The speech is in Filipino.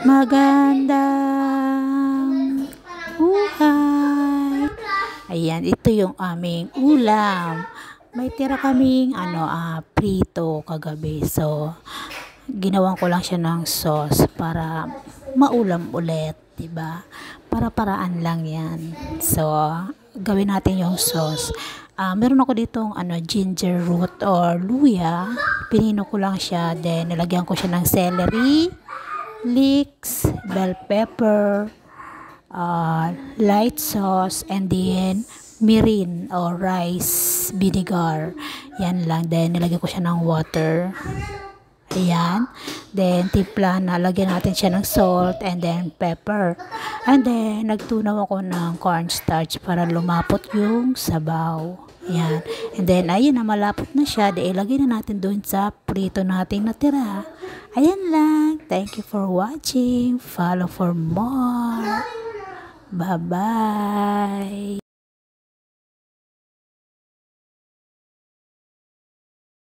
Magandang buhay. Ayan, ito yung aming ulam. May tira kaming prito kagabi. So, ginawan ko lang siya ng sauce para maulam ulit, 'di ba? Para-paraan lang 'yan. So, gawin natin yung sauce. Meron ako ditong ginger root or luya. Pinino ko lang siya, then nilagyan ko siya ng celery, leeks, bell pepper, light sauce, and then mirin or rice vinegar. Yan lang. Then nilagyan ko siya ng water. Ayan. Then timpla na, lagyan natin siya ng salt and then pepper. And then nagtunaw ako ng cornstarch para lumapot yung sabaw. Ayan. And then ayun na, malapot na siya. Then ilagay na natin doon sa prito nating natira. Ayan lang. Thank you for watching. Follow for more. Bye-bye.